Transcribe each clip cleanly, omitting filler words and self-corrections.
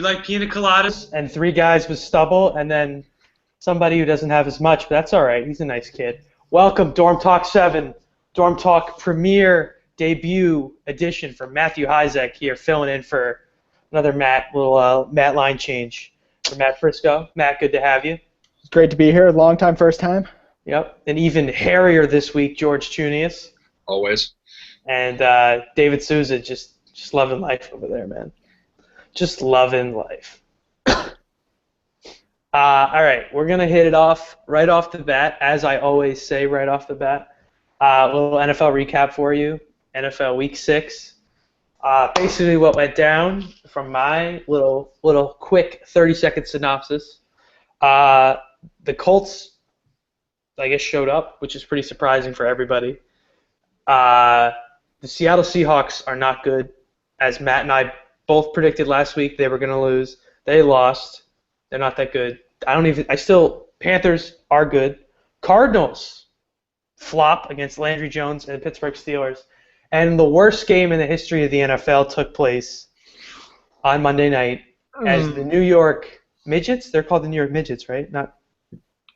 like pina coladas? And 3 guys with stubble, and then somebody who doesn't have as much, but that's all right. He's a nice kid. Welcome, Dorm Talk 7, Dorm Talk premiere debut edition for Matthew Hyszczak here, filling in for another little Matt line change for Matt Frisco. Matt, good to have you. It's great to be here. Long time, first time. Yep. And even hairier this week, George Chunius. Always. And David Souza, just loving life over there, man. Just loving life. All right, we're going to hit it off right off the bat, as I always say right off the bat. A little NFL recap for you. NFL Week 6. Basically what went down from my little quick 30-second synopsis. The Colts, I guess, showed up, which is pretty surprising for everybody. The Seattle Seahawks are not good. As Matt and I both predicted last week, they were going to lose. They lost. They're not that good. Panthers are good. Cardinals flop against Landry Jones and the Pittsburgh Steelers. And the worst game in the history of the NFL took place on Monday night as the New York Midgets, they're called the New York Midgets, right? Not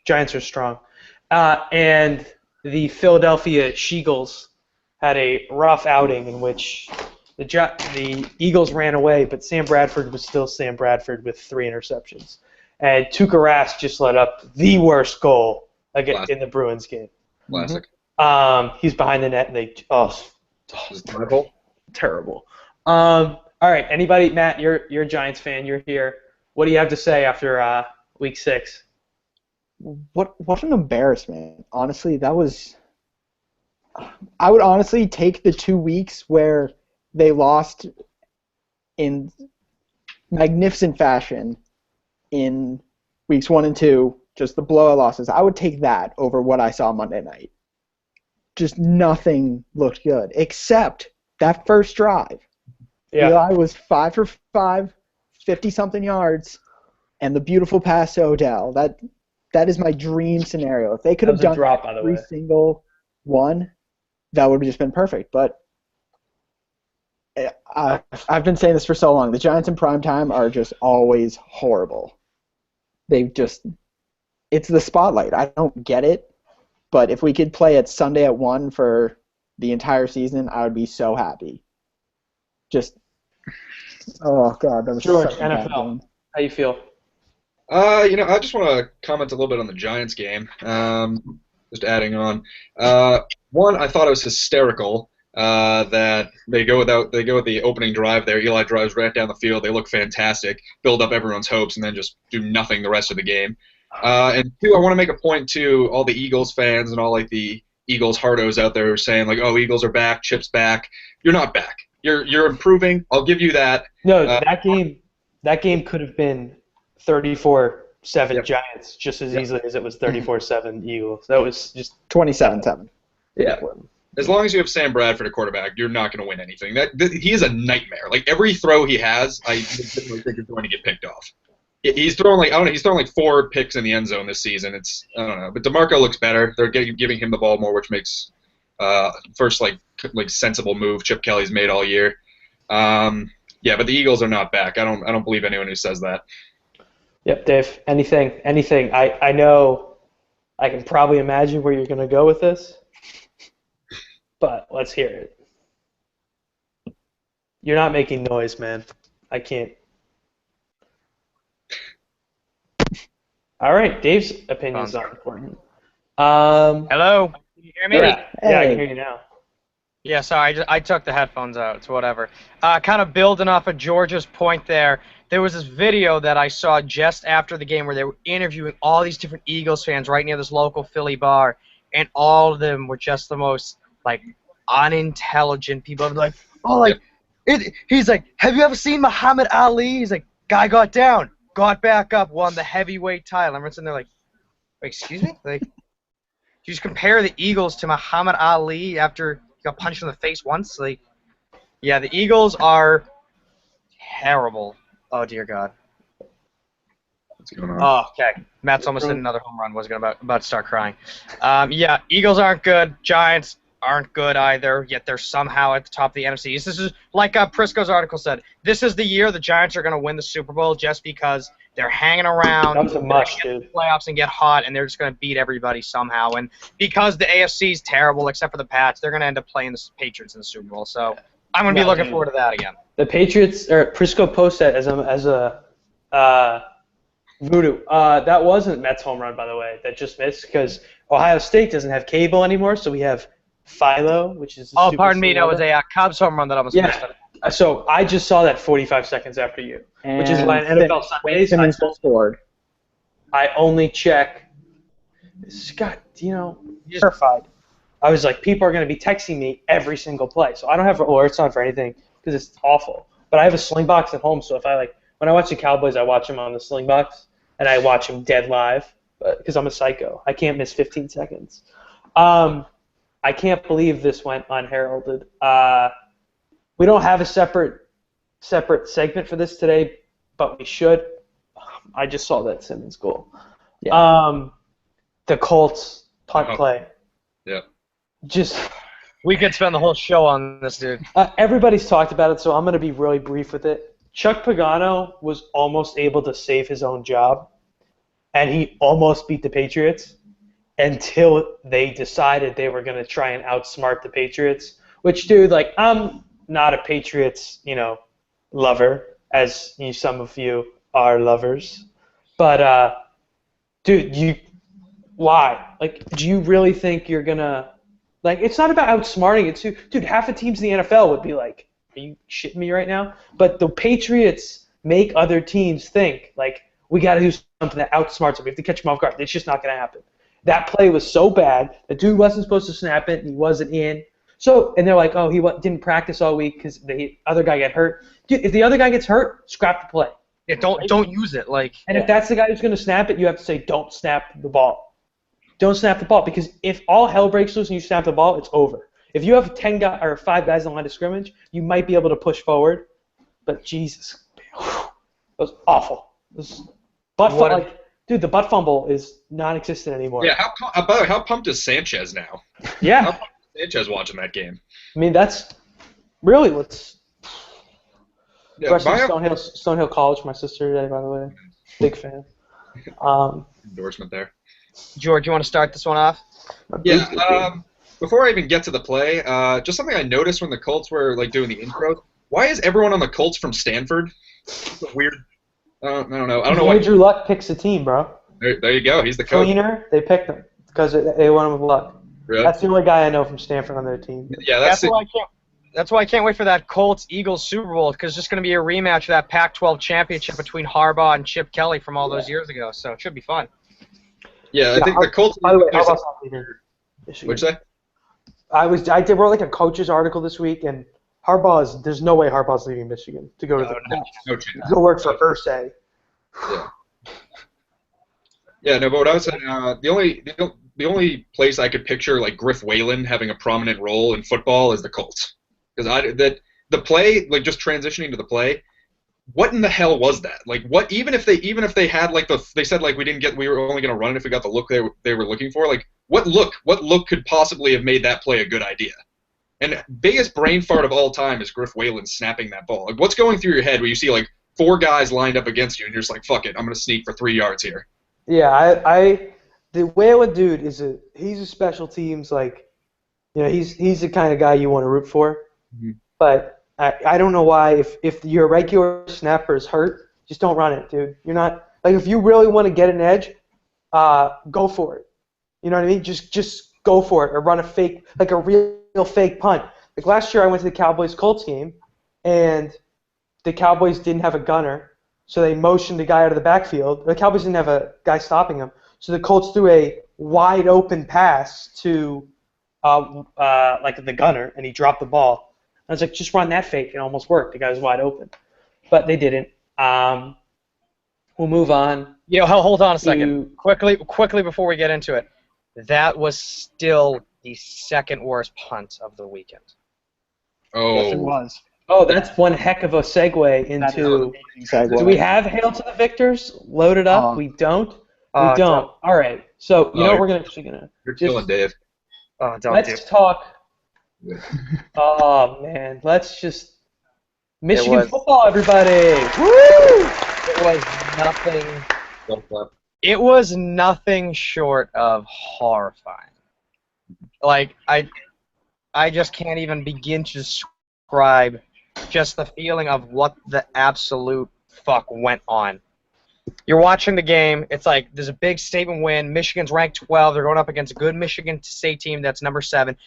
Giants are strong. And the Philadelphia Sheagles had a rough outing in which the Eagles ran away, but Sam Bradford was still Sam Bradford with 3 interceptions. And Tuukka Rask just let up the worst goal in the Bruins game. Classic. He's behind the net, and they terrible. All right, anybody? Matt, you're a Giants fan. You're here. What do you have to say after Week 6? What an embarrassment. Honestly, that was. I would honestly take the 2 weeks where they lost in magnificent fashion in weeks 1 and 2, just the blowout losses. I would take that over what I saw Monday night. Just nothing looked good, except that first drive. Yeah. Eli was 5 for 5, 50-something yards, and the beautiful pass to Odell. That is my dream scenario. If they could have done every single one, that would have just been perfect. But I've been saying this for so long. The Giants in primetime are just always horrible. It's the spotlight. I don't get it. But if we could play it Sunday at 1 for the entire season, I would be so happy. Oh, God. That was George, such a bad NFL. game. How you feel? I just want to comment a little bit on the Giants game. Just adding on. One, I thought it was hysterical that they go with the opening drive there. Eli drives right down the field. They look fantastic, build up everyone's hopes, and then just do nothing the rest of the game. And 2, I want to make a point to all the Eagles fans and all like the Eagles hardos out there who are saying like, "Oh, Eagles are back, Chip's back." You're not back. You're improving. I'll give you that. No, that game could have been 34-7 Giants just as easily as it was 34-7 Eagles. That was just 27-7. Yeah. As long as you have Sam Bradford at quarterback, you're not going to win anything. He is a nightmare. Like every throw he has, I legitimately think is going to get picked off. He's thrown he's thrown 4 picks in the end zone this season. I don't know, but DeMarco looks better. They're giving him the ball more, which makes first like sensible move Chip Kelly's made all year. Yeah, but the Eagles are not back. I don't believe anyone who says that. Yep, Dave. Anything. I know. I can probably imagine where you're going to go with this, but let's hear it. You're not making noise, man. I can't. All right, Dave's opinion is not important. Hello? Can you hear me? Yeah, I can hear you now. Yeah, sorry, I took the headphones out. It's whatever. Kind of building off of George's point there was this video that I saw just after the game where they were interviewing all these different Eagles fans right near this local Philly bar, and all of them were just the most, like, unintelligent people. Like, he's like, have you ever seen Muhammad Ali? He's like, guy got down, got back up, won the heavyweight title. I'm sitting there like, excuse me? Like, you just compare the Eagles to Muhammad Ali after he got punched in the face once? Like, yeah, the Eagles are terrible. Oh, dear God. What's going on? Oh, okay. Matt's almost hit another home run. Was about to start crying. Yeah, Eagles aren't good. Giants, aren't good either, yet they're somehow at the top of the NFC East. This is, like Prisco's article said, this is the year the Giants are going to win the Super Bowl just because they're hanging around. That was a must, get dude. to the playoffs and get hot, and they're just going to beat everybody somehow. And because the AFC is terrible, except for the Pats, they're going to end up playing the Patriots in the Super Bowl. So I'm going to be looking forward to that again. The Patriots, or Prisco posted as a voodoo. That wasn't Mets home run, by the way, that just missed because Ohio State doesn't have cable anymore, so we have Philo, which is. Oh, pardon me, that was a Cubs home run that I was missed. So I just saw that 45 seconds after you, which is why in NFL Sundays I only check. Scott, terrified. I was like, people are going to be texting me every single play, so I don't have alerts on for anything because it's awful. But I have a sling box at home, so if when I watch the Cowboys, I watch them on the sling box, and I watch them dead live because I'm a psycho. I can't miss 15 seconds. I can't believe this went unheralded. We don't have a separate segment for this today, but we should. I just saw that Simmons goal. Yeah. The Colts punt play. Yeah. We could spend the whole show on this, dude. Everybody's talked about it, so I'm going to be really brief with it. Chuck Pagano was almost able to save his own job, and he almost beat the Patriots until they decided they were going to try and outsmart the Patriots. Which, dude, I'm not a Patriots, lover, as some of you are lovers. But, dude, why? Do you really think you're going to, it's not about outsmarting it. Dude, half the teams in the NFL would be like, are you shitting me right now? But the Patriots make other teams think, we got to do something that outsmarts them. We have to catch them off guard. It's just not going to happen. That play was so bad. The dude wasn't supposed to snap it, and he wasn't in. So, and they're like, oh, he didn't practice all week because the other guy got hurt. Dude, if the other guy gets hurt, scrap the play. Yeah, don't use it. And if that's the guy who's going to snap it, you have to say, don't snap the ball. Don't snap the ball, because if all hell breaks loose and you snap the ball, it's over. If you have 10 guys or 5 guys in the line of scrimmage, you might be able to push forward. But Jesus, it was awful. It was dude, the butt fumble is non-existent anymore. Yeah, how pumped is Sanchez now? Yeah. How pumped is Sanchez watching that game? I mean, that's really what's. Yeah, Stonehill College, my sister today, by the way. Big fan. Endorsement there. George, you want to start this one off? Yeah. Before I even get to the play, just something I noticed when the Colts were doing the intro. Why is everyone on the Colts from Stanford? Weird. I don't know. I don't know why. Andrew Luck picks the team, bro. There you go. He's the coach. Cleaner, they picked him because they want him with Luck. Really? That's the only guy I know from Stanford on their team. Yeah, that's why I can't wait for that Colts-Eagles Super Bowl, because it's just going to be a rematch of that Pac-12 championship between Harbaugh and Chip Kelly from all those years ago. So it should be fun. Yeah, I think the Colts. By the way, Harbaugh's not leaving Michigan. What'd you say? I wrote a coach's article this week, and there's no way Harbaugh's leaving Michigan to go to the Colts. No chance. He'll work for Ursay. Yeah. Yeah, no, but what I was saying, the only place I could picture Griff Whalen having a prominent role in football is the Colts, because the play, just transitioning to the play, what in the hell was that? What even if they had they said we were only going to run it if we got the look they were looking for, what look could possibly have made that play a good idea? And biggest brain fart of all time is Griff Whalen snapping that ball. What's going through your head when you see 4 guys lined up against you and you're just fuck it, I'm going to sneak for 3 yards here? Yeah, the Whalen dude he's a special teams, he's the kind of guy you want to root for. Mm-hmm. But I don't know why, if your regular snapper is hurt, just don't run it, dude. You're not, if you really want to get an edge, go for it. You know what I mean? Just go for it, or run a real fake punt. Last year I went to the Cowboys-Colts game, and the Cowboys didn't have a gunner, so they motioned the guy out of the backfield. The Cowboys didn't have a guy stopping him, so the Colts threw a wide open pass to the gunner, and he dropped the ball. I was like, just run that fake. It almost worked. The guy was wide open, but they didn't. We'll move on. Hold on a second. Quickly before we get into it, that was still the second worst punt of the weekend. Oh, yes, it was. Oh, that's one heck of a segue into. Do we have Hail to the Victors loaded up? We don't. We don't. All right. So you know what we're actually gonna. You're killing Dave. Oh, don't. Let's talk Oh man, let's just Michigan was- football, everybody! Woo! It was nothing. It was nothing short of horrifying. Like I just can't even begin to describe just the feeling of what the absolute fuck went on. You're watching the game. It's like there's a big statement win. Michigan's ranked 12. They're going up against a good Michigan State team that's number 7.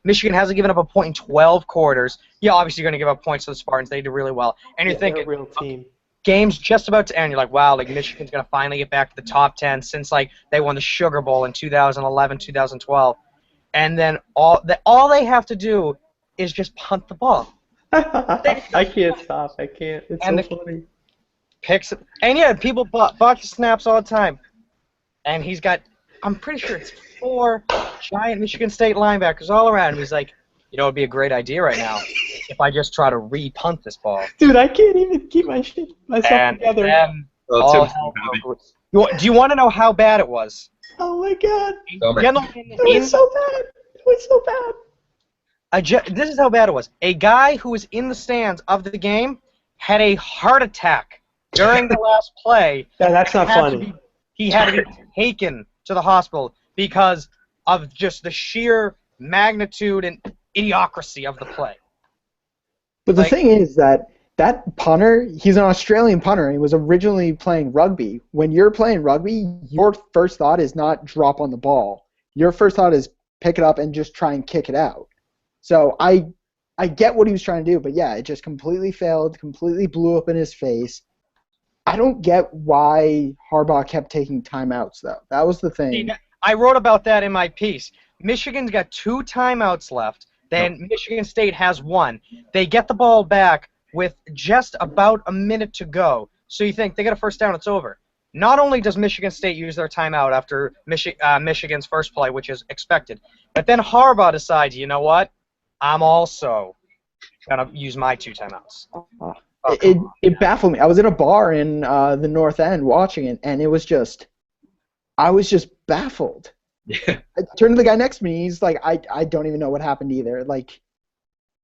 Michigan hasn't given up a point in 12 quarters. Yeah, obviously you're going to give up points to the Spartans. They do really well. And you're They're thinking, a real team. game's just about to end. You're like, wow, like Michigan's going to finally get back to the top 10 since like they won the Sugar Bowl in 2011, 2012. And then all they have to do is just punt the ball. I can't stop. I can't. It's And so funny. Picks it. And yeah, people botch snaps all the time. And he's got, I'm pretty sure it's 4 giant Michigan State linebackers all around him. He's like, you know, it'd be a great idea right now if I just try to re-punt this ball. Dude, I can't even keep myself And together. then Oh, all Tim's hell happy. broke loose. Do you want to know how bad it was? Oh my god. Tell me. Gentlemen, It was so bad. It was so bad. this is how bad it was. A guy who was in the stands of the game had a heart attack during the last play. Yeah, that's not Had to funny. he had to be taken to the hospital because of just the sheer magnitude and idiocracy of the play. But the Like- thing is that punter, he's an Australian punter, and he was originally playing rugby. When you're playing rugby, your first thought is not drop on the ball. Your first thought is pick it up and just try and kick it out. So I get what he was trying to do, but yeah, it just completely failed, completely blew up in his face. I don't get why Harbaugh kept taking timeouts, though. That was the thing. See, I wrote about that in my piece. Michigan's got 2 timeouts left. Then Michigan State has 1. They get the ball back with just about a minute to go. So you think they get a first down, it's over. Not only does Michigan State use their timeout after Michigan's first play, which is expected, but then Harbaugh decides, you know what? I'm also going to use my 2 timeouts. It baffled me. I was in a bar in the North End watching it, and I was just baffled. Yeah. I turned to the guy next to me. He's like, I don't even know what happened either. Like,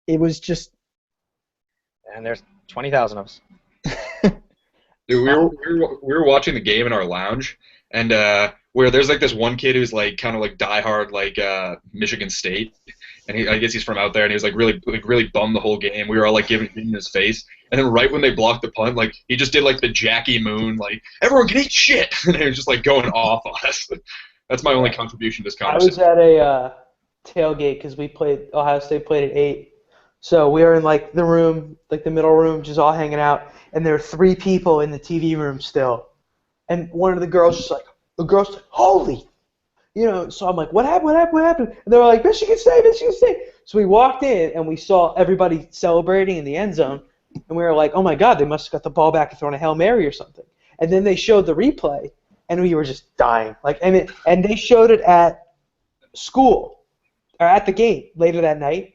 it was just. And there's 20,000 of us. Dude, we were watching the game in our lounge, and where there's like this one kid who's like kind of like diehard like Michigan State, and I guess he's from out there, and he was like really bummed the whole game. We were all like giving him his face, and then right when they blocked the punt, like he just did like the Jackie Moon, like everyone can eat shit, and he was just like going off on us. That's my only contribution to this I was conversation. at a tailgate because Ohio State played at 8. So we were in like the room, like the middle room, just all hanging out, and there were 3 people in the TV room still. And one of the girls like, holy, so I'm like, what happened? And they were like, Michigan State. So we walked in and we saw everybody celebrating in the end zone, and we were like, oh my God, they must have got the ball back and thrown a Hail Mary or something. And then they showed the replay, and we were just dying. And they showed it at school, or at the game later that night,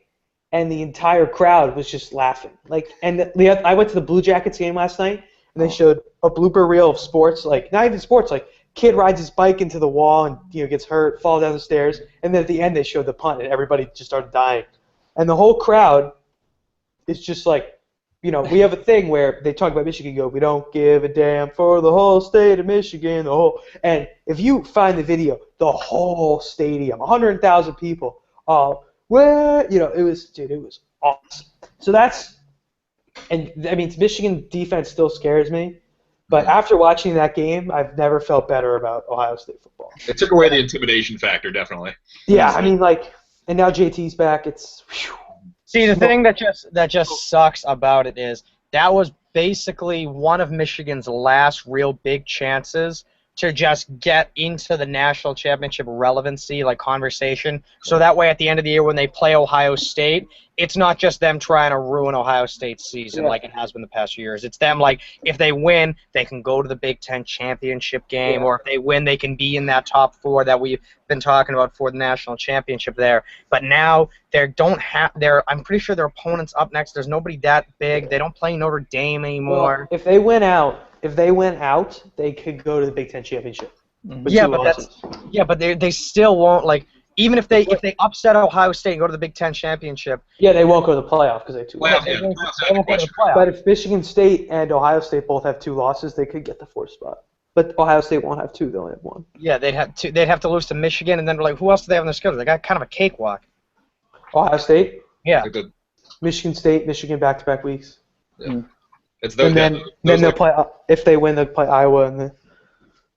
and the entire crowd was just laughing. I went to the Blue Jackets game last night, and they showed a blooper reel of sports, like not even sports, like kid rides his bike into the wall and gets hurt, falls down the stairs, and then at the end they showed the punt, and everybody just started dying. And the whole crowd is just like, we have a thing where they talk about Michigan, we don't give a damn for the whole state of Michigan, and if you find the video, the whole stadium, 100,000 people, it was awesome. So Michigan defense still scares me, but after watching that game, I've never felt better about Ohio State football. It took away the intimidation factor, definitely. Yeah, and now JT's back. It's whew. See, the thing that just sucks about it is that was basically one of Michigan's last real big chances to just get into the national championship relevancy, like conversation. So that way, at the end of the year, when they play Ohio State, it's not just them trying to ruin Ohio State's season like it has been the past few years. It's them, like, if they win, they can go to the Big Ten championship game, or if they win, they can be in that top 4 that we've been talking about for the national championship there. But now I'm pretty sure their opponent's up next. There's nobody that big. They don't play Notre Dame anymore. Well, if they win out, they could go to the Big Ten championship. with Yeah, 2 but losses. but they still won't, like, even if they upset Ohio State and go to the Big Ten championship, Yeah, they won't go to the playoff because they have 2 Playoff, losses. yeah, they playoffs won't out of the go to the question. playoff. But if Michigan State and Ohio State both have 2 losses, they could get the 4th spot. But Ohio State won't have 2; they'll only have 1. Yeah, they'd have to lose to Michigan, and then like who else do they have on their schedule? They got kind of a cakewalk. Ohio State, Yeah. Like the, Michigan State, Michigan back-to-back weeks. it's those, And then, yeah, then those they'll like, play. If they win, they'll play Iowa, and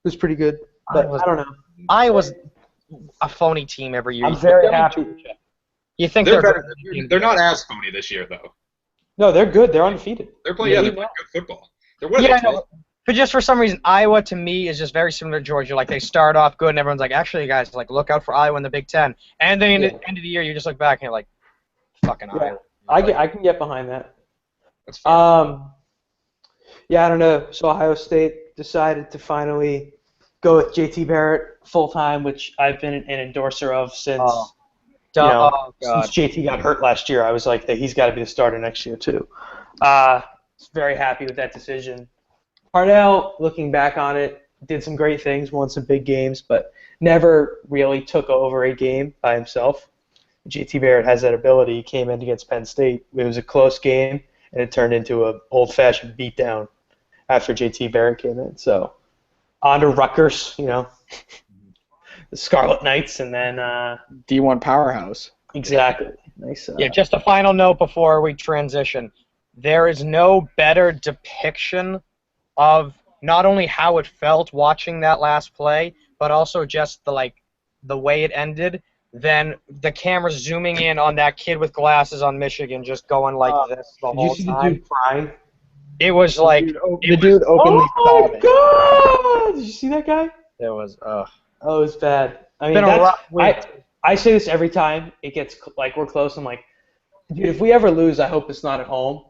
it's pretty good. But Iowa's- I don't know. Iowa's a phony team every year. I'm very happy. You think they're they're better. They're not as phony this year though. No, they're good. They're undefeated. They're playing. Yeah, they're playing good football. They're what are Yeah, I they, know. But just for some reason, Iowa to me is just very similar to Georgia. Like they start off good, and everyone's like, actually, guys, like look out for Iowa in the Big Ten. And then at the end of the year, you just look back and you're like, fucking Yeah. Iowa. I can get behind that. That's fair. Yeah, I don't know. So Ohio State decided to finally go with JT Barrett full time, which I've been an endorser of since Oh, God. God. since JT got hurt last year. I was like, he's got to be the starter next year too. Very happy with that decision. Parnell, looking back on it, did some great things, won some big games, but never really took over a game by himself. JT Barrett has that ability. He came in against Penn State. It was a close game, and it turned into an old-fashioned beatdown after JT Barrett came in. So on to Rutgers, the Scarlet Knights, and then D1 powerhouse. exactly. Nice. Yeah, just a final note before we transition. There is no better depiction of not only how it felt watching that last play, but also just the way it ended than the camera zooming in on that kid with glasses on Michigan just going like this the Did whole you see the time. dude crying? It was like The dude openly Oh sobbing. my God! Did you see that guy? it was Oh, it was bad. I mean, been a that's, rough week. I say this every time it gets like we're close. I'm like, dude, if we ever lose, I hope it's not at home.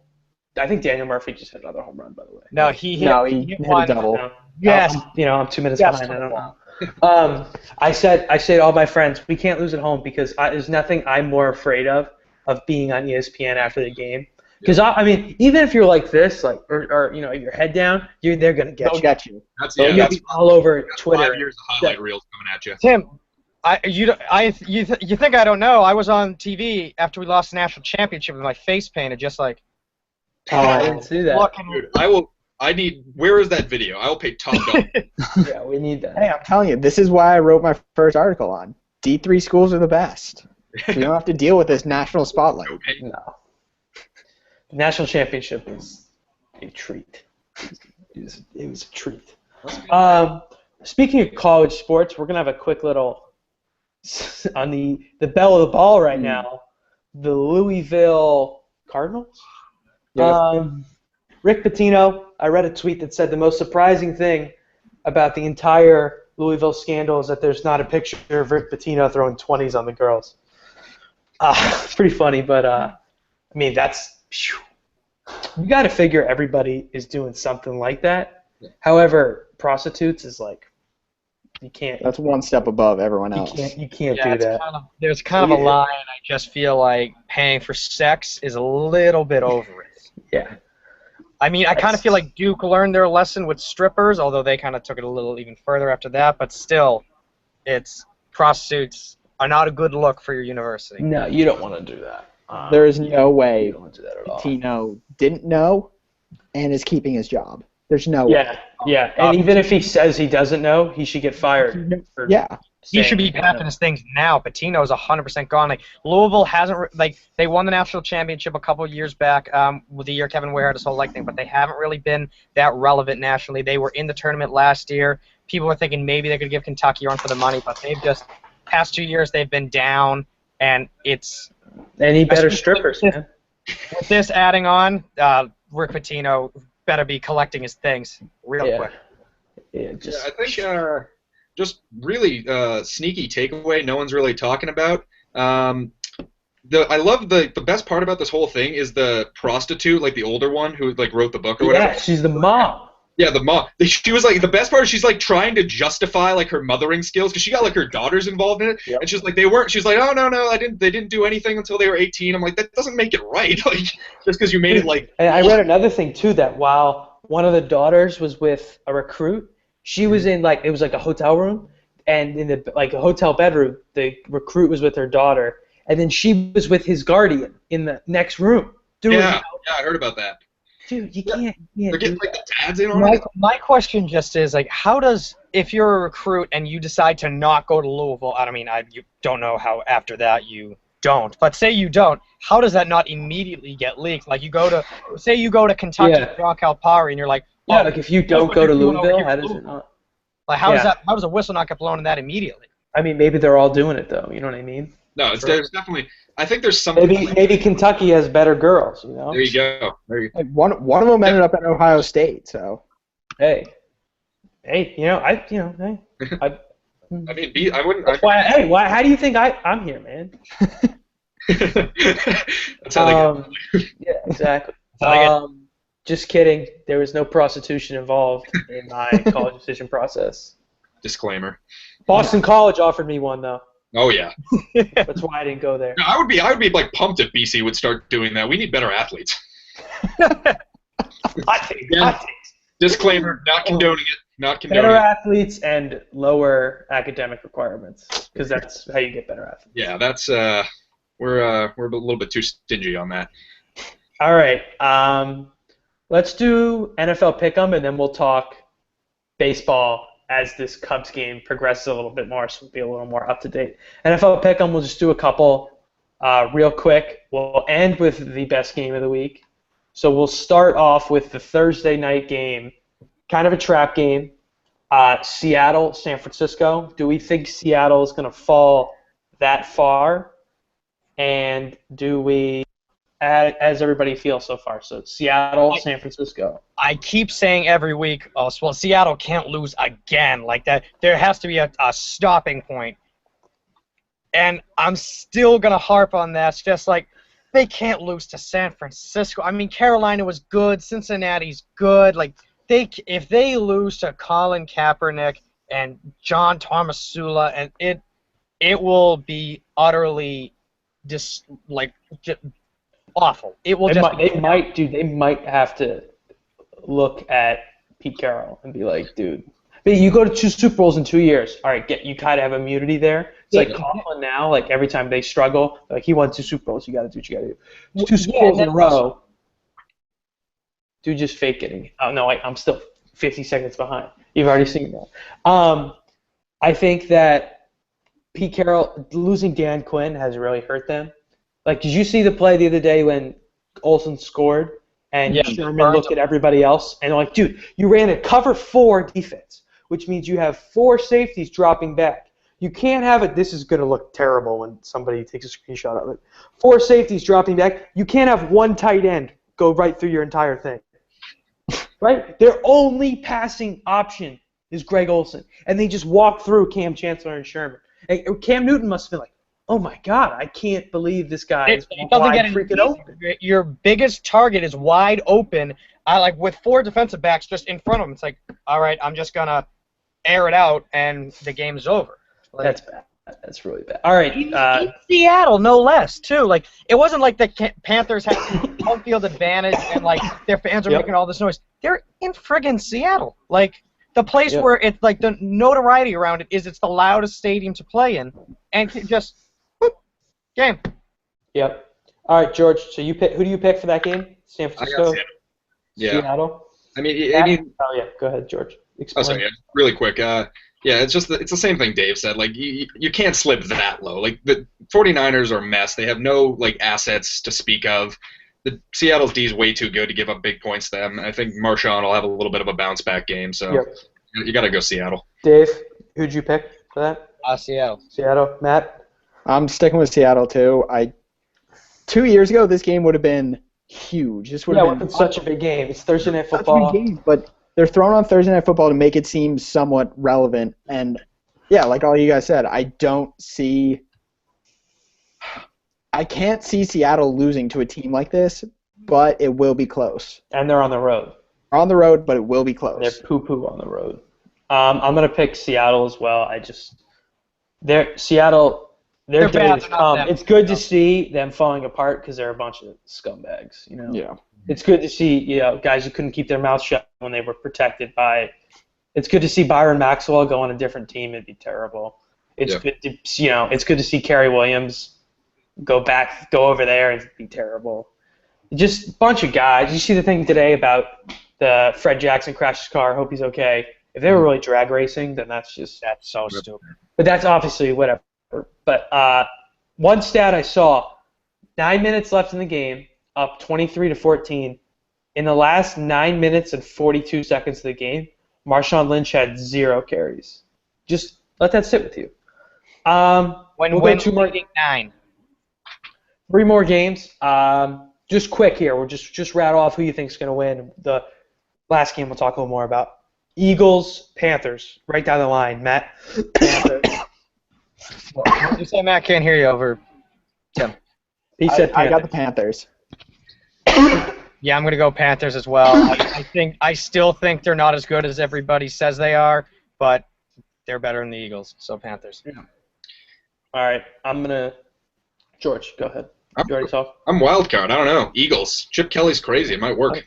I think Daniel Murphy just hit another home run, by the way. No, he hit, he hit hit a one. double. Yes. I'm 2 minutes Yes. behind. I don't know. I said to all my friends, we can't lose at home because there's nothing I'm more afraid of being on ESPN after the game. Because I mean, even if you're like this, or your head down, they're gonna get They'll you. get you. That's You'll be all over Twitter. 5 years of highlight reels coming at you. Tim, you think I don't know? I was on TV after we lost the national championship with my face painted, just like Oh, I didn't see that. looking. Dude, where is that video? I will pay top dollar. Yeah, we need that. Hey, I'm telling you, this is why I wrote my first article on. D3 schools are the best. So you don't have to deal with this national spotlight. Okay. No. The national championship is a treat. It was a treat. Speaking of college sports, we're gonna have a quick little on the belle of the ball right now. The Louisville Cardinals. Rick Pitino. I read a tweet that said the most surprising thing about the entire Louisville scandal is that there's not a picture of Rick Pitino throwing 20s on the girls. It's pretty funny, but I mean you got to figure everybody is doing something like that. However, prostitutes is like you can't. That's one step above everyone You else. can't Yeah, do that. there's kind of a line. I just feel like paying for sex is a little bit over it. Yeah. I mean, I kind of feel like Duke learned their lesson with strippers, although they kind of took it a little even further after that. But still, prostitutes are not a good look for your university. No, you don't want to do that. There is no way You don't want to do that at all. Pitino didn't know and is keeping his job. There's no way. Yeah. And even if he says he doesn't know, he should get fired. For Yeah. He saying should be he doesn't packing know. his things now. Patino's 100% gone. Like Louisville hasn't they won the national championship a couple of years back with the year Kevin Ware had his whole thing, but they haven't really been that relevant nationally. They were in the tournament last year. People were thinking maybe they could give Kentucky a run for the money, but they've just past 2 years they've been down, and it's They need better strippers, man. with this adding on. Rick Pitino better be collecting his things real quick. Yeah, just I think just really sneaky takeaway no one's really talking about. I love the best part about this whole thing is the prostitute, like the older one who like wrote the book or whatever. yeah, she's the mom. Yeah, the mom. She was like the best part is she's like trying to justify like her mothering skills because she got like her daughters involved in it, Yep. and she's like they weren't. She's like, oh no, they didn't do anything until they were 18. I'm like that doesn't make it right. Like just because you made it like. And I read another thing too that while one of the daughters was with a recruit, she was in it was like a hotel room, and in the a hotel bedroom, the recruit was with her daughter, and then she was with his guardian in the next room. Yeah, I heard about that. Dude, you can't. They're getting the dads in on it. My question just is how does, if you're a recruit and you decide to not go to Louisville, you don't know how after that you don't, but say you don't, how does that not immediately get leaked? Like you go to Kentucky, John Calipari, and you're like, if you don't go to Louisville, how does it not? Like how does a whistle not get blown in that immediately? I mean, maybe they're all doing it though. You know what I mean? No, there's definitely. I think there's something. Maybe Kentucky has better girls. You know. There you go. One of them ended up at Ohio State, so. Hey, hey. I mean, I wouldn't. How do you think I'm here, man? That's how they get. Yeah, exactly. Just kidding. There was no prostitution involved in my college decision process. Disclaimer. Boston College offered me one though. Oh yeah. That's why I didn't go there. No, I would be like pumped if BC would start doing that. We need better athletes. Hot takes. Disclaimer: not condoning it. Not condoning better it. athletes and lower academic requirements, because that's how you get better athletes. Yeah, that's we're a little bit too stingy on that. All right. Let's do NFL pick'em, and then we'll talk baseball as this Cubs game progresses a little bit more, so we'll be a little more up to date. NFL pick'em, we'll just do a couple real quick. We'll end with the best game of the week. So we'll start off with the Thursday night game, kind of a trap game. Seattle, San Francisco. Do we think Seattle is going to fall that far? And do we, as everybody feels so far? So Seattle, San Francisco. I keep saying every week, Seattle can't lose again like that. There has to be a stopping point. And I'm still going to harp on that. It's just like they can't lose to San Francisco. I mean, Carolina was good. Cincinnati's good. Like, if they lose to Colin Kaepernick and John Tomasula, and it will be utterly just awful. It will They might have to look at Pete Carroll and be like, dude, you go to 2 Super Bowls in 2 years. All right, you kind of have immunity there. It's like Coughlin now. Like every time they struggle, like he won 2 Super Bowls. You got to do what you got to do. 2 Super Bowls in a row. Dude, just fake getting. Oh no, I'm still 50 seconds behind. You've already seen that. I think that Pete Carroll losing Dan Quinn has really hurt them. Like, did you see the play the other day when Olsen scored and Sherman looked at everybody else and they're like, dude, you ran a cover 4 defense, which means you have 4 safeties dropping back. You can't have it. This is going to look terrible when somebody takes a screenshot of it. 4 safeties dropping back. You can't have 1 tight end go right through your entire thing. Right? Their only passing option is Greg Olsen, and they just walk through Cam Chancellor and Sherman. And Cam Newton must have been like, oh my God, I can't believe this guy is wide freaking open. Your biggest target is wide open. With 4 defensive backs just in front of him. It's like, all right, I'm just gonna air it out, and the game's over. That's bad. That's really bad. All right. In Seattle, no less, too. Like, it wasn't like the Panthers had home field advantage and their fans are making all this noise. They're in friggin' Seattle. Like, the place where it's the notoriety around it is it's the loudest stadium to play in, and just game. Yep. All right, George. So you pick. Who do you pick for that game? San Francisco. Seattle. I mean, oh yeah. Go ahead, George. Explain. Oh, sorry. Yeah, really quick. It's the same thing Dave said. Like, you can't slip that low. Like, the 49ers are a mess. They have no assets to speak of. The Seattle's D is way too good to give up big points to them. I think Marshawn will have a little bit of a bounce back game. So you got to go Seattle. Dave, who'd you pick for that? Seattle. Seattle. Matt. I'm sticking with Seattle too. 2 years ago, this game would have been huge. This would have been such a big game. It's Thursday Night Football. Such a big game, but they're thrown on Thursday Night Football to make it seem somewhat relevant. And yeah, like all you guys said, I can't see Seattle losing to a team like this, but it will be close. And they're on the road. They're on the road, but it will be close. They're poo-poo on the road. I'm going to pick Seattle as well. Seattle, their day has come. It's good to see them falling apart because they're a bunch of scumbags. You know. Yeah. It's good to see guys who couldn't keep their mouths shut when they were protected by It's good to see Byron Maxwell go on a different team. It'd be terrible. It's good to it's good to see Kerry Williams go over there and be terrible. Just a bunch of guys. Did you see the thing today about the Fred Jackson crashed his car? Hope he's okay. If they were really drag racing, then that's so stupid. But that's obviously whatever. But one stat I saw: 9 minutes left in the game, up 23-14. In the last 9 minutes and 42 seconds of the game, Marshawn Lynch had 0 carries. Just let that sit with you. We'll go 2 more. 9. 3 more games. Just quick here. We'll just rattle off who you think's going to win. The last game we'll talk a little more about. Eagles, Panthers. Right down the line. Matt? Panthers. What did you say, Matt? Can't hear you over Tim. He said Panthers. I got the Panthers. Yeah, I'm going to go Panthers as well. I still think they're not as good as everybody says they are, but they're better than the Eagles, so Panthers. Yeah. All right, George, go ahead. You already talked? I'm wild card. I don't know. Eagles. Chip Kelly's crazy. It might work.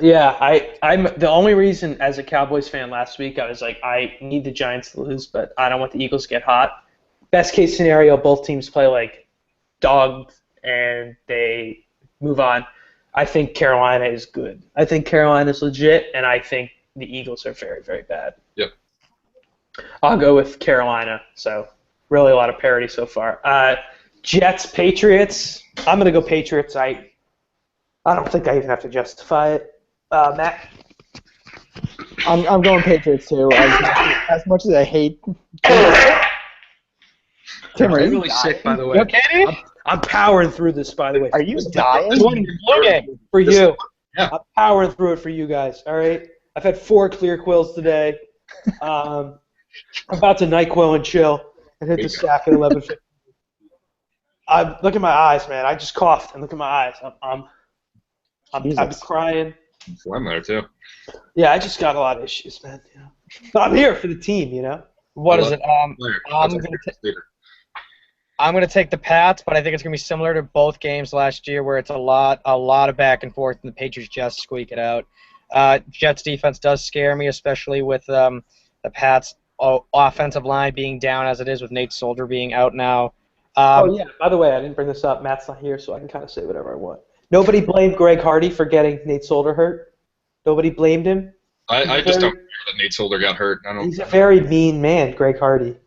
Yeah, I'm the only reason as a Cowboys fan last week I was like, I need the Giants to lose, but I don't want the Eagles to get hot. Best case scenario, both teams play like dogs and they move on. I think Carolina is good. I think Carolina's legit, and I think the Eagles are very, very bad. Yep. I'll go with Carolina. So really a lot of parity so far. Jets, Patriots. I'm going to go Patriots. I don't think I even have to justify it. Matt? I'm going Patriots too. As much as I hate Tim, are you really sick, by the way? You okay, dude? I'm powering through this, by the way. Are you dying? For you. Yeah. I'm powering through it for you guys, all right? I've had 4 clear quills today. I'm about to NyQuil and chill and hit the sack at 11:50. Look at my eyes, man. I just coughed, and look at my eyes. I'm crying. I'm there, too. Yeah, I just got a lot of issues, man. You know? But I'm here for the team, you know? What is it? I'm going to take the Pats, but I think it's going to be similar to both games last year where it's a lot of back and forth, and the Patriots just squeak it out. Jets defense does scare me, especially with the Pats offensive line being down as it is with Nate Solder being out now. Oh, yeah. By the way, I didn't bring this up. Matt's not here, so I can kind of say whatever I want. Nobody blamed Greg Hardy for getting Nate Solder hurt. Nobody blamed him. I just don't care that Nate Solder got hurt. He's a very mean man, Greg Hardy.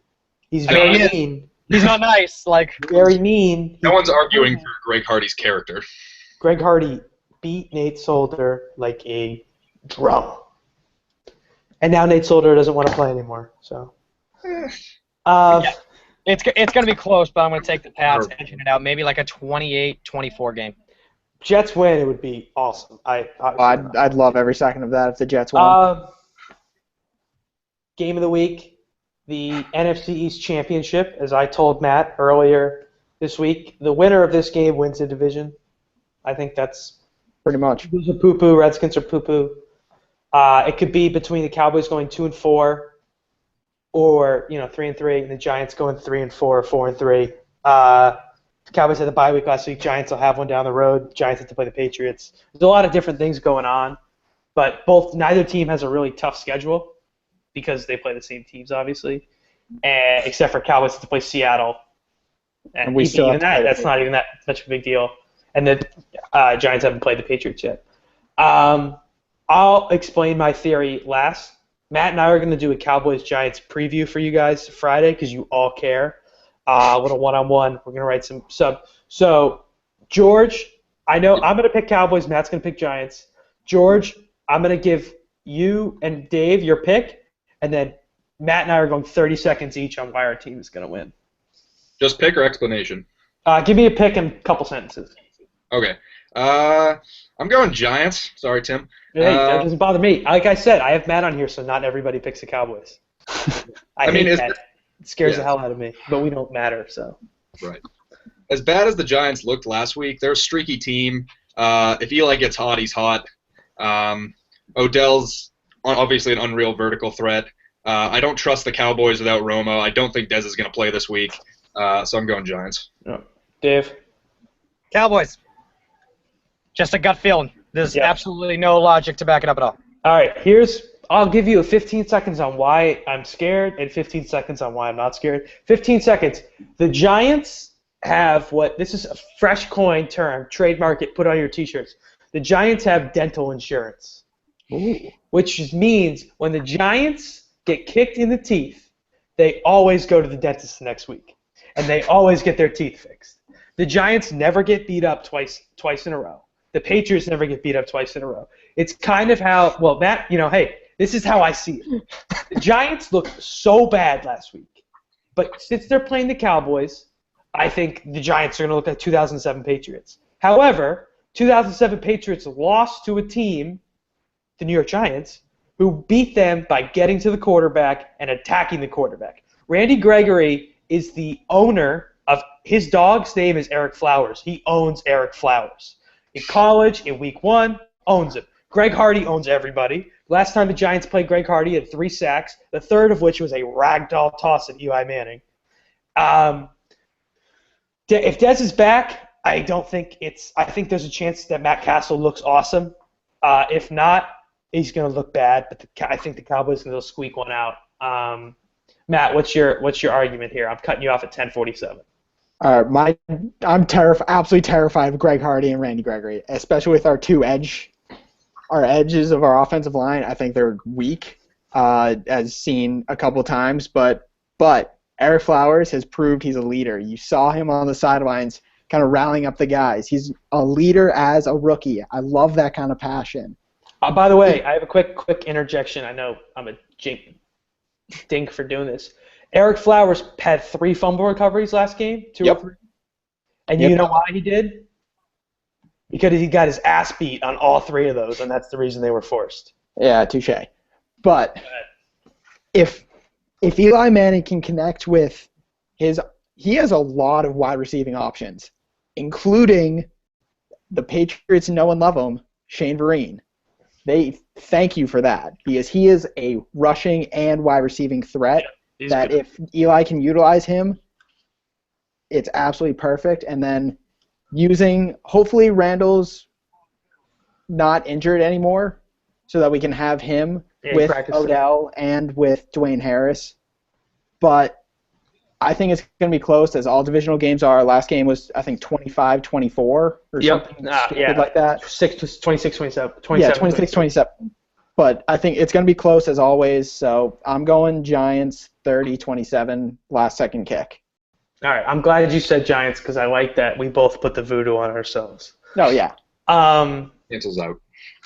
He's very mean. He's not nice. Very mean. No one's arguing for Greg Hardy's character. Greg Hardy beat Nate Solder like a drum. And now Nate Solder doesn't want to play anymore. So. Yeah. It's going to be close, but I'm going to take the Pats, edging it out. Maybe like a 28-24 game. Jets win, it would be awesome. I'd love every second of that if the Jets won. Game of the week. The NFC East Championship, as I told Matt earlier this week, the winner of this game wins the division. I think that's pretty much. Eagles are poo-poo, Redskins are poo-poo. It could be between the Cowboys going 2-4, or 3-3, and the Giants going 3-4, 4-3. The Cowboys had the bye week last week. Giants will have one down the road. Giants have to play the Patriots. There's a lot of different things going on, but neither team has a really tough schedule, because they play the same teams, obviously, except for Cowboys have to play Seattle. And we still even that. That's not even that much of a big deal. And the Giants haven't played the Patriots yet. I'll explain my theory last. Matt and I are going to do a Cowboys-Giants preview for you guys Friday because you all care. A little one-on-one. We're going to write some sub. So, George, I know I'm going to pick Cowboys. Matt's going to pick Giants. George, I'm going to give you and Dave your pick. And then Matt and I are going 30 seconds each on why our team is going to win. Just pick or explanation? Give me a pick and a couple sentences. Okay. I'm going Giants. Sorry, Tim. Hey, that doesn't bother me. Like I said, I have Matt on here, so not everybody picks the Cowboys. I mean, hate that. It scares the hell out of me, but we don't matter, so. Right. As bad as the Giants looked last week, they're a streaky team. If Eli gets hot, he's hot. Odell's obviously an unreal vertical threat. I don't trust the Cowboys without Romo. I don't think Dez is going to play this week, so I'm going Giants. Oh. Dave? Cowboys. Just a gut feeling. There's absolutely no logic to back it up at all. All right, here's I'll give you 15 seconds on why I'm scared and 15 seconds on why I'm not scared. 15 seconds. The Giants have this is a fresh coin term, trademark it, put on your T-shirts. The Giants have dental insurance. Ooh. Which means when the Giants get kicked in the teeth, they always go to the dentist the next week, and they always get their teeth fixed. The Giants never get beat up twice in a row. The Patriots never get beat up twice in a row. It's kind of how, well, Matt, hey, this is how I see it. The Giants looked so bad last week, but since they're playing the Cowboys, I think the Giants are going to look like 2007 Patriots. However, 2007 Patriots lost to a team, the New York Giants, who beat them by getting to the quarterback and attacking the quarterback. Randy Gregory is the owner of his dog's name is Eric Flowers. He owns Eric Flowers. In college, in week 1, owns him. Greg Hardy owns everybody. Last time the Giants played Greg Hardy, he had 3 sacks, the third of which was a ragdoll toss at Eli Manning. If Dez is back, I think there's a chance that Matt Castle looks awesome. If not, he's going to look bad, but I think the Cowboys can squeak one out. Matt, what's your argument here? I'm cutting you off at 10:47. I'm absolutely terrified of Greg Hardy and Randy Gregory, especially with our edges of our offensive line. I think they're weak, as seen a couple times, but Eric Flowers has proved he's a leader. You saw him on the sidelines kind of rallying up the guys. He's a leader as a rookie. I love that kind of passion. By the way, I have a quick interjection. I know I'm a dink for doing this. Eric Flowers had 3 fumble recoveries last game, 2 or 3. And you know why he did? Because he got his ass beat on all 3 of those, and that's the reason they were forced. Yeah, touche. But if Eli Manning can connect with he has a lot of wide receiving options, including the Patriots know and love him, Shane Vereen. They thank you for that because he is a rushing and wide receiving threat that good. If Eli can utilize him, it's absolutely perfect. And then hopefully Randall's not injured anymore so that we can have him with Odell and with Dwayne Harris. But I think it's going to be close, as all divisional games are. Last game was, I think, 25-24 or something like that. 26-27. Yeah, 26-27. But I think it's going to be close, as always. So I'm going Giants 30-27, last-second kick. All right, I'm glad you said Giants because I like that we both put the voodoo on ourselves. Oh, yeah. Cancels out.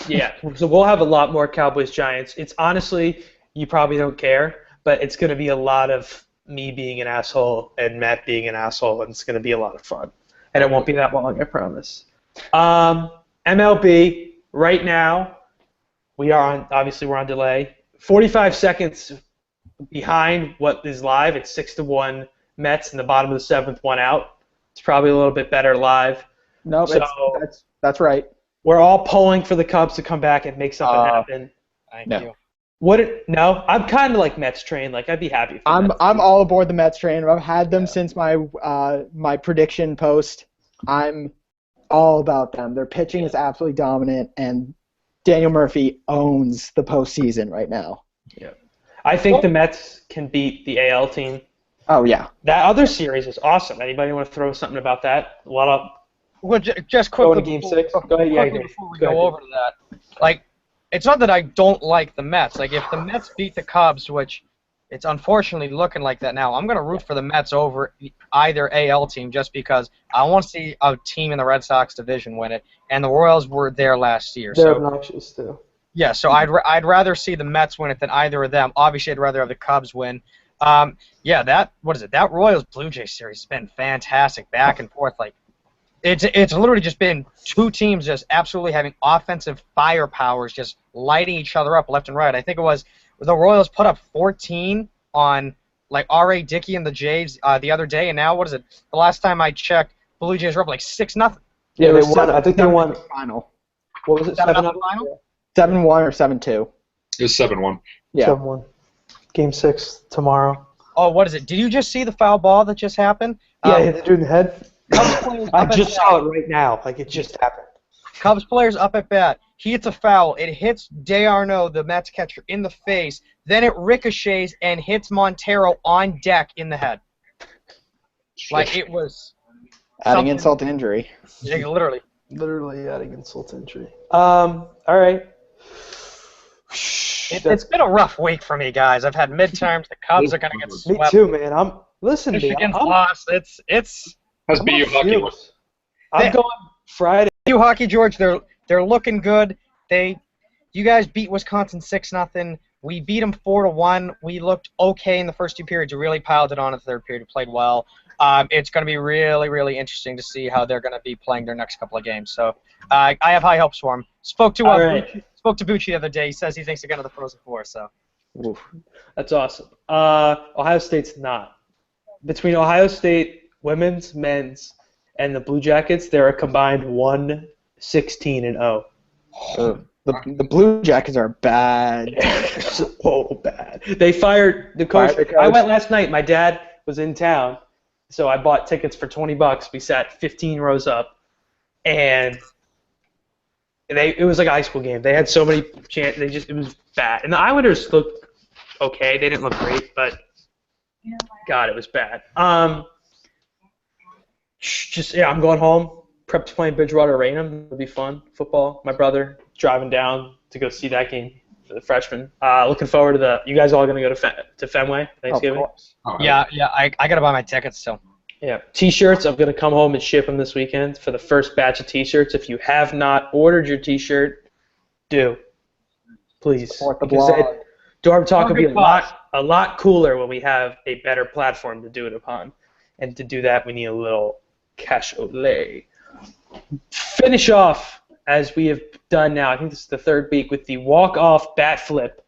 Yeah, so we'll have a lot more Cowboys-Giants. It's honestly, you probably don't care, but it's going to be a lot of me being an asshole and Matt being an asshole, and it's going to be a lot of fun. And it won't be that long, I promise. MLB, right now, we're on delay. 45 seconds behind what is live. It's 6-1 Mets in the bottom of the 7th, 1 out. It's probably a little bit better live. No, that's right. We're all pulling for the Cubs to come back and make something happen. Thank you. No, I'm kind of like Mets train. Like, I'd be happy if I'm all aboard the Mets train. I've had them since my prediction post. I'm all about them. Their pitching is absolutely dominant, and Daniel Murphy owns the postseason right now. Yeah, I think the Mets can beat the AL team. Oh yeah, that other series is awesome. Anybody want to throw something about that? Well, just quickly. Going to Game 6. Go ahead. Yeah, before we go over to that, like. It's not that I don't like the Mets. Like, if the Mets beat the Cubs, which it's unfortunately looking like that now, I'm going to root for the Mets over either AL team just because I want to see a team in the Red Sox division win it, and the Royals were there last year. They're obnoxious, too. Yeah, so I'd rather see the Mets win it than either of them. Obviously, I'd rather have the Cubs win. That Royals Blue Jays series has been fantastic, back and forth. Like, It's literally just been 2 teams just absolutely having offensive firepowers, just lighting each other up left and right. I think it was the Royals put up 14 on like R.A. Dickey and the Jays the other day, and now what is it? The last time I checked, Blue Jays were up like 6-0. Yeah, they won. I think they won final. What was it? 7-0 final? 7-1 or 7-2. It was 7-1. Yeah. 7-1. Game 6 tomorrow. Oh, what is it? Did you just see the foul ball that just happened? Yeah, hit the dude in the head. I just saw it right now. Like, it just happened. Cubs player's up at bat. He hits a foul. It hits DeArnaud, the Mets catcher, in the face. Then it ricochets and hits Montero on deck in the head. Like, it was Adding insult to injury. Yeah, literally. Literally adding insult to injury. All right. It's been a rough week for me, guys. I've had midterms. The Cubs are going to get Me swept. too, man. Listen to me. Michigan's lost. It's How's BU hockey? I'm going Friday. BU hockey, George. They're looking good. You guys beat Wisconsin 6-0. We beat them 4-1. We looked okay in the first two periods. We really piled it on in the third period. We played well. It's going to be really, really interesting to see how they're going to be playing their next couple of games. So I have high hopes for them. Spoke to Bucci the other day. He says he thinks they're going to the Frozen Four. So that's awesome. Ohio State's not. Between Ohio State women's, men's, and the Blue Jackets, they're a combined 1-16-0. The Blue Jackets are bad. So bad. They fired the coach. I went last night. My dad was in town, so I bought tickets for $20. We sat 15 rows up, and it was like a high school game. They had so many chances. It was bad. And the Islanders looked okay. They didn't look great, but God, it was bad. I'm going home. Prep to playing Bridgewater Raynham. It'll be fun. Football. My brother driving down to go see that game for the freshmen. Looking forward to you guys all going to go to Fenway Thanksgiving? Of course. yeah, I got to buy my tickets still. Yeah. T-shirts. I'm going to come home and ship them this weekend for the first batch of T-shirts. If you have not ordered your T-shirt, do. Please. Support the blog. Dorm Talk will be a lot cooler when we have a better platform to do it upon. And to do that, we need a little cash outlay. Finish off, as we have done now, I think this is the third week, with the walk-off bat flip,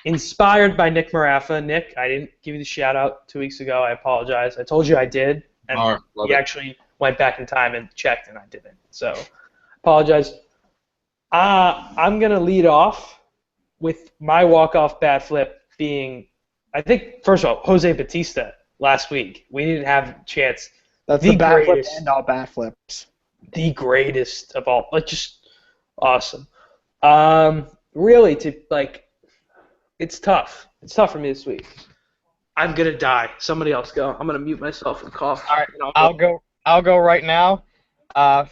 inspired by Nick Marafa. Nick, I didn't give you the shout-out 2 weeks ago. I apologize. I told you I did, and he actually went back in time and checked, and I didn't. So, apologize. I'm going to lead off with my walk-off bat flip being, I think, first of all, Jose Batista last week. We didn't have a chance. That's the bat flip and all bat flips. The greatest of all. Like, just awesome. Really, it's tough. It's tough for me this week. I'm going to die. Somebody else go. I'm going to mute myself and cough. All right, I'll go right now.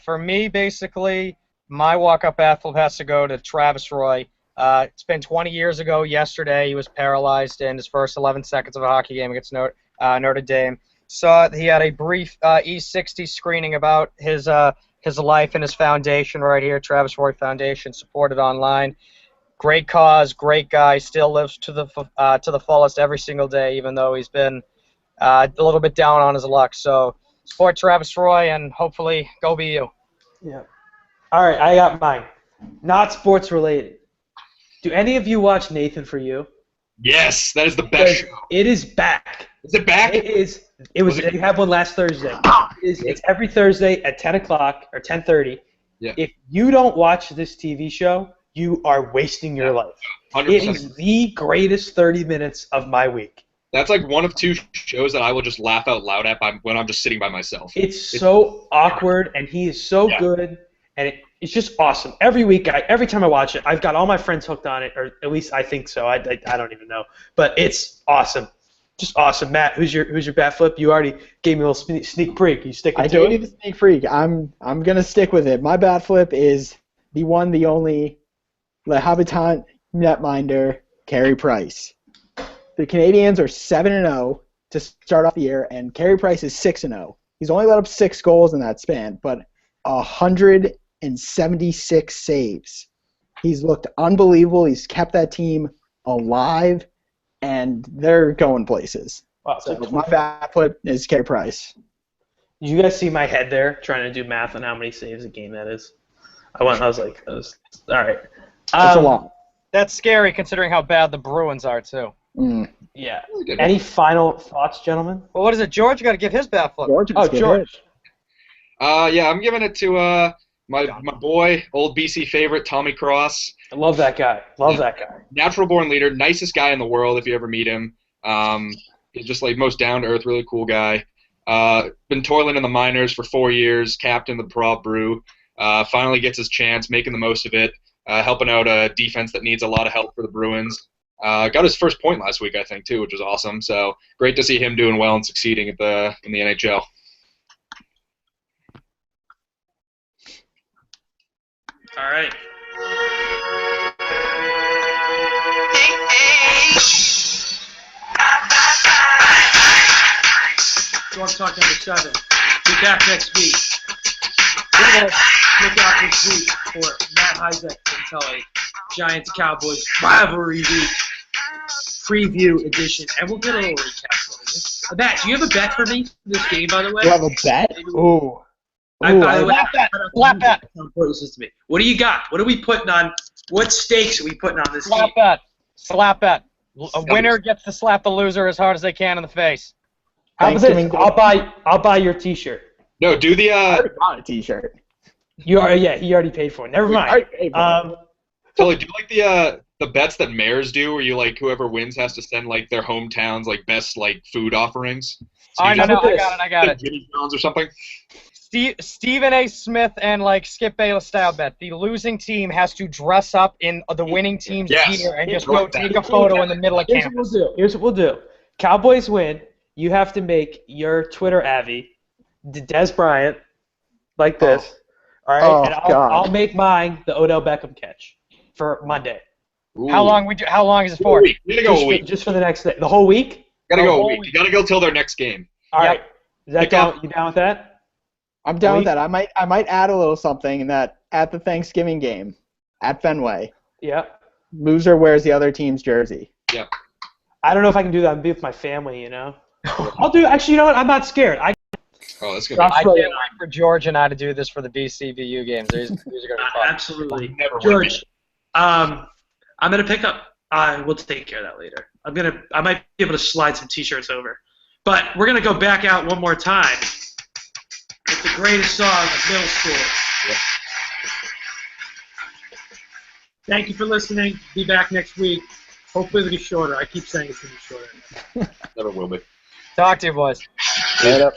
For me, basically, my walk-up bat flip has to go to Travis Roy. It's been 20 years ago yesterday. He was paralyzed in his first 11 seconds of a hockey game against Notre Dame. Saw he had a brief E60 screening about his life and his foundation right here, Travis Roy Foundation, supported online. Great cause, great guy, still lives to the fullest every single day, even though he's been a little bit down on his luck. So support Travis Roy and hopefully go BU. Yeah. All right, I got mine. Not sports related. Do any of you watch Nathan For You? Yes, that is the best show. It is back. Is it back? It is. They had one last Thursday. It's every Thursday at 10 o'clock or 10:30. Yeah. If you don't watch this TV show, you are wasting your life. 100%. It is the greatest 30 minutes of my week. That's like one of two shows that I will just laugh out loud at when I'm just sitting by myself. It's so awkward, and he is so good, and it's just awesome. Every week, every time I watch it, I've got all my friends hooked on it, or at least I think so. I don't even know, but it's awesome. Just awesome. Matt, who's your bat flip? You already gave me a little sneak peek. You sticking to it? I gave you the sneak peek. I'm gonna stick with it. My bat flip is the one, the only, Le Habitant netminder, Carey Price. The Canadians are 7-0 to start off the year, and Carey Price is 6-0. He's only let up 6 goals in that span, but 176 saves. He's looked unbelievable. He's kept that team alive, and they're going places. Wow, so my bat flip is Carey Price. Did you guys see my head there trying to do math on how many saves a game that is? I was all right. That's a lot. That's scary considering how bad the Bruins are, too. Yeah. Any final thoughts, gentlemen? Well, what is it? George got to give his bat flip. George. Yeah, I'm giving it to my boy, old BC favorite, Tommy Cross. I love that guy. That guy. Natural born leader, nicest guy in the world if you ever meet him. He's just like most down to earth, really cool guy. Been toiling in the minors for 4 years, captain the Prov Brew. finally gets his chance, making the most of it, helping out a defense that needs a lot of help for the Bruins. Got his first point last week, I think, too, which was awesome. So great to see him doing well and succeeding in the NHL. All right. Storm Talk number 7. Be back next week. We're going to look out this week for Matt Hyszczak to tell a Giants-Cowboys rivalry week preview edition, and we'll get a little recap. Matt, do you have a bet for me for this game, by the way? You have a bet? Ooh. By the way, slap bet. What do you got? What are we putting on? What stakes are we putting on this game? Slap bet. A winner gets to slap the loser as hard as they can in the face. How about this? I'll buy your T-shirt. No, do the. I already bought a T-shirt. He already paid for it. Never mind. Tully, do you like the bets that mayors do, where you like whoever wins has to send like their hometowns like best like food offerings? So I got it. Jimmy John's or something. Stephen A. Smith and like Skip Bayless style bet. The losing team has to dress up in the winning team's gear and just go take a photo in the middle of campus. Here's what we'll do. Cowboys win. You have to make your Twitter avvy, Des Bryant, like this. All right, and I'll make mine the Odell Beckham catch for Monday. Ooh. How long is it for? You gotta go a week. Just for the next day. The whole week? Gotta go a week. You gotta go till their next game. All right. Is that down? You down with that? I'm down with that. I might add a little something in that at the Thanksgiving game at Fenway. Yeah. Loser wears the other team's jersey. Yeah. I don't know if I can do that. I'll be with my family, you know. I'll do. Actually, you know what? I'm not scared. That's good. I can't wait for George and I to do this for the BCBU games. These are gonna be fun. Absolutely. George, I'm gonna pick up. We'll take care of that later. I might be able to slide some T-shirts over, but we're gonna go back out one more time with the greatest song of middle school. Yep. Thank you for listening. Be back next week. Hopefully it'll be shorter. I keep saying it's gonna be shorter. Never will be. Talk to you, boys. Later.